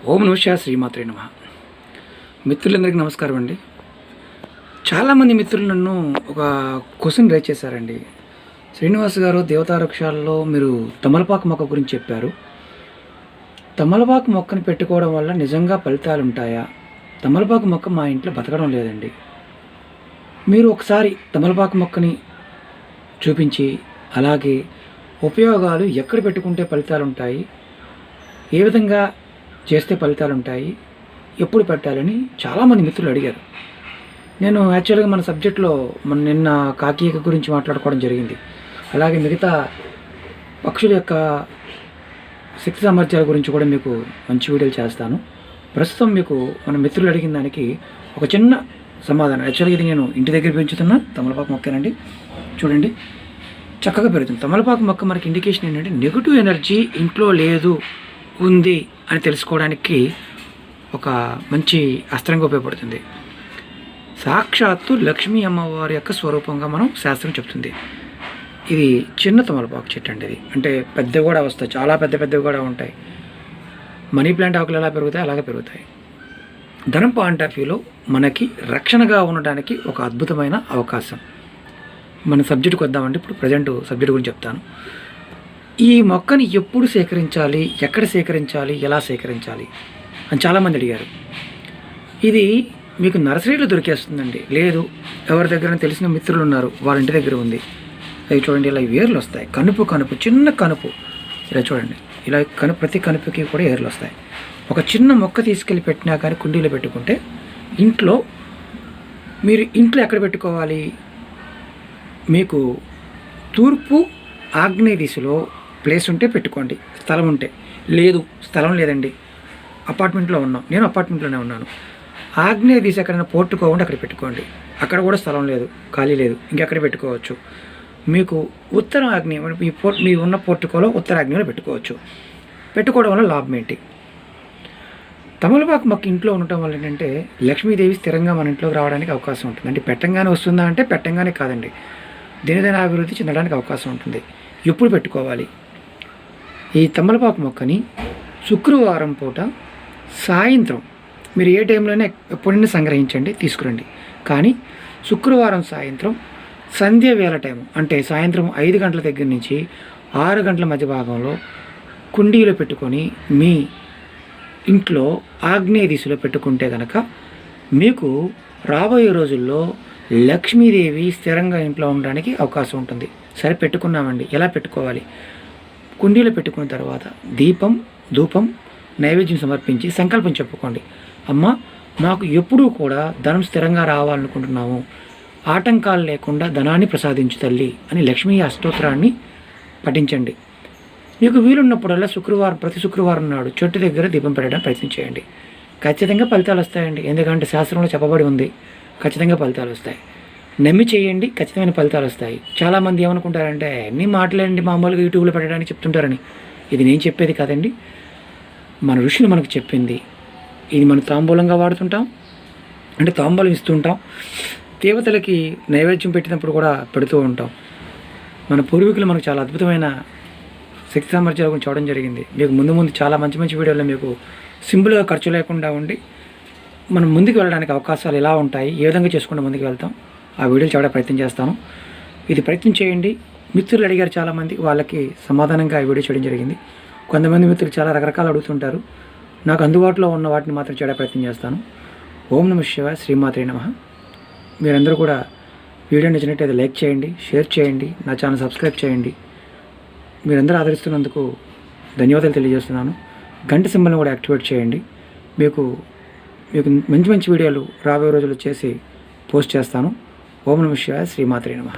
ఓం నమః శ్రీమాత్రే నమః. మిత్రులందరికీ నమస్కారం అండి. చాలామంది మిత్రులు నన్ను ఒక క్వశ్చన్ రైజ్ చేశారండి. శ్రీనివాస్ గారు, దేవతావృక్షాల్లో మీరు తమలపాకు మొక్క గురించి చెప్పారు. తమలపాకు మొక్కని పెట్టుకోవడం వల్ల నిజంగా ఫలితాలు ఉంటాయా? తమలపాకు మొక్క మా ఇంట్లో బతకడం లేదండి. మీరు ఒకసారి తమలపాకు మొక్కని చూపించి, అలాగే ఉపయోగాలు ఎక్కడ పెట్టుకుంటే ఫలితాలు ఉంటాయి, ఏ విధంగా చేస్తే ఫలితాలు ఉంటాయి, ఎప్పుడు పెట్టాలని చాలామంది మిత్రులు అడిగారు. నేను యాక్చువల్గా మన సబ్జెక్ట్లో నిన్న కాకీక గురించి మాట్లాడుకోవడం జరిగింది. అలాగే మిగతా పక్షుల యొక్క శక్తి సామర్థ్యాల గురించి కూడా మీకు మంచి వీడియోలు చేస్తాను. ప్రస్తుతం మీకు మన మిత్రులు అడిగిన దానికి ఒక చిన్న సమాధానం. యాక్చువల్గా ఇది నేను ఇంటి దగ్గర పెంచుతున్న తమలపాకు మొక్కేనండి. చూడండి, చక్కగా పెరుగుతుంది. తమలపాకు మొక్క మనకి ఇండికేషన్ ఏంటంటే నెగిటివ్ ఎనర్జీ ఇంట్లో లేదు, ఉంది అని తెలుసుకోవడానికి ఒక మంచి అస్త్రంగా ఉపయోగపడుతుంది. సాక్షాత్తు లక్ష్మీ అమ్మవారి యొక్క స్వరూపంగా మనం శాస్త్రం చెప్తుంది. ఇది చిన్న తమలపాకు చెట్టు అండి. ఇది అంటే పెద్దవి కూడా వస్తాయి, చాలా పెద్దవి కూడా ఉంటాయి. మనీ ప్లాంట్ ఆకులు ఎలా పెరుగుతాయి అలాగే పెరుగుతాయి. ధనం పాయింట్ ఆఫ్ వ్యూలో మనకి రక్షణగా ఉండడానికి ఒక అద్భుతమైన అవకాశం. మన సబ్జెక్టుకి వద్దామంటే ఇప్పుడు ప్రజెంట్ సబ్జెక్ట్ గురించి చెప్తాను. ఈ మొక్కని ఎప్పుడు సేకరించాలి, ఎక్కడ సేకరించాలి, ఎలా సేకరించాలి అని చాలామంది అడిగారు. ఇది మీకు నర్సరీలో దొరికేస్తుందండి. లేదు, ఎవరి దగ్గర తెలిసిన మిత్రులు ఉన్నారు, వాళ్ళ ఇంటి దగ్గర ఉంది. అవి చూడండి, ఇలా వేర్లు వస్తాయి. కనుపు చిన్న కనుపు ఇలా చూడండి, ఇలా ప్రతి కనుపుకి కూడా ఏర్లు వస్తాయి. ఒక చిన్న మొక్క తీసుకెళ్ళి పెట్టినా కానీ కుండీలో పెట్టుకుంటే మీరు ఇంట్లో ఎక్కడ పెట్టుకోవాలి? మీకు తూర్పు ఆగ్నేయ దిశలో ప్లేస్ ఉంటే పెట్టుకోండి, స్థలం ఉంటే. లేదు, స్థలం లేదండి, అపార్ట్మెంట్లో ఉన్నాం, నేను అపార్ట్మెంట్లోనే ఉన్నాను. ఆగ్నేయ దిశ ఎక్కడైనా పోర్టుకోవండి, అక్కడ పెట్టుకోండి. అక్కడ కూడా స్థలం లేదు, ఖాళీ లేదు, ఇంకెక్కడ పెట్టుకోవచ్చు. మీకు ఉత్తర ఆగ్నేయం, మీ ఉన్న పోర్టుకోలో ఉత్తర ఆగ్నేయంలో పెట్టుకోవచ్చు. పెట్టుకోవడం వల్ల లాభం ఏంటి? తమలపాకు మొక్క ఇంట్లో ఉండటం వల్ల ఏంటంటే లక్ష్మీదేవి స్థిరంగా మన ఇంట్లోకి రావడానికి అవకాశం ఉంటుంది. అంటే పెట్టంగానే వస్తుందా అంటే పెట్టంగానే కాదండి, దినదిన అభివృద్ధి చెందడానికి అవకాశం ఉంటుంది. ఎప్పుడు పెట్టుకోవాలి? ఈ తమలపాకు మొక్కని శుక్రవారం పూట సాయంత్రం, మీరు ఏ టైంలోనే ఎప్పుడైనా సంగ్రహించండి, తీసుకురండి. కానీ శుక్రవారం సాయంత్రం సంధ్య వేళ టైం, అంటే సాయంత్రం 5 గంటల దగ్గర నుంచి 6 గంటల మధ్య భాగంలో కుండీలో పెట్టుకొని మీ ఇంట్లో ఆగ్నేయ దిశలో పెట్టుకుంటే కనుక మీకు రాబోయే రోజుల్లో లక్ష్మీదేవి స్థిరంగా ఇంట్లో ఉండడానికి అవకాశం ఉంటుంది. సరే, పెట్టుకున్నామండి, ఎలా పెట్టుకోవాలి? కుండీలో పెట్టుకున్న తర్వాత దీపం, ధూపం, నైవేద్యం సమర్పించి సంకల్పం చెప్పుకోండి. అమ్మ, మాకు ఎప్పుడూ కూడా ధనం స్థిరంగా రావాలనుకుంటున్నాము, ఆటంకాలు లేకుండా ధనాన్ని ప్రసాదించు తల్లి అని లక్ష్మీ అష్టోత్తరాన్ని పఠించండి. మీకు వీలున్నప్పుడల్లా ప్రతి శుక్రవారం నాడు చెట్టు దగ్గర దీపం పెట్టడానికి ప్రయత్నం చేయండి. ఖచ్చితంగా ఫలితాలు వస్తాయండి. ఎందుకంటే శాస్త్రంలో చెప్పబడి ఉంది, ఖచ్చితంగా ఫలితాలు వస్తాయి. నమ్మి చేయండి, ఖచ్చితమైన ఫలితాలు వస్తాయి. చాలామంది ఏమనుకుంటారంటే అన్నీ మాటలేండి, మామూలుగా యూట్యూబ్లో పెట్టడానికి చెప్తుంటారని. ఇది నేను చెప్పేది కాదండి, మన ఋషులు మనకు చెప్పింది. ఇది మనం తాంబూలంగా వాడుతుంటాం, అంటే తాంబూలం ఇస్తుంటాం. దేవతలకి నైవేద్యం పెట్టినప్పుడు కూడా పెడుతూ ఉంటాం. మన పూర్వీకులు మనకు చాలా అద్భుతమైన శక్తి సామర్థ్యాల గురించి చూడడం జరిగింది. మీకు ముందు చాలా మంచి వీడియోలో మీకు సింపుల్గా ఖర్చు లేకుండా ఉండి మనం ముందుకు వెళ్ళడానికి అవకాశాలు ఎలా ఉంటాయి, ఏ విధంగా చేసుకుంటూ ముందుకు వెళ్తాం, ఆ వీడియోలు చూడడానికి ప్రయత్నం చేస్తాను. ఇది ప్రయత్నం చేయండి. మిత్రులు అడిగారు చాలామంది, వాళ్ళకి సమాధానంగా ఈ వీడియో చేయడం జరిగింది. కొంతమంది మిత్రులు చాలా రకరకాలు అడుగుతుంటారు. నాకు అందుబాటులో ఉన్న వాటిని మాత్రం చేయడానికి ప్రయత్నం చేస్తాను. ఓం నమః శివాయ, శ్రీమాత్రే నమః. మీరందరూ కూడా వీడియో నచ్చినట్టయితే లైక్ చేయండి, షేర్ చేయండి, నా ఛానల్ సబ్స్క్రైబ్ చేయండి. మీరందరూ ఆదరిస్తున్నందుకు ధన్యవాదాలు తెలియజేస్తున్నాను. గంట సింబల్ని కూడా యాక్టివేట్ చేయండి. మీకు మంచి వీడియోలు రాబోయే రోజుల్లో చేసి పోస్ట్ చేస్తాను. ఓం నమః శివాయ, శ్రీమాత్రే నమః.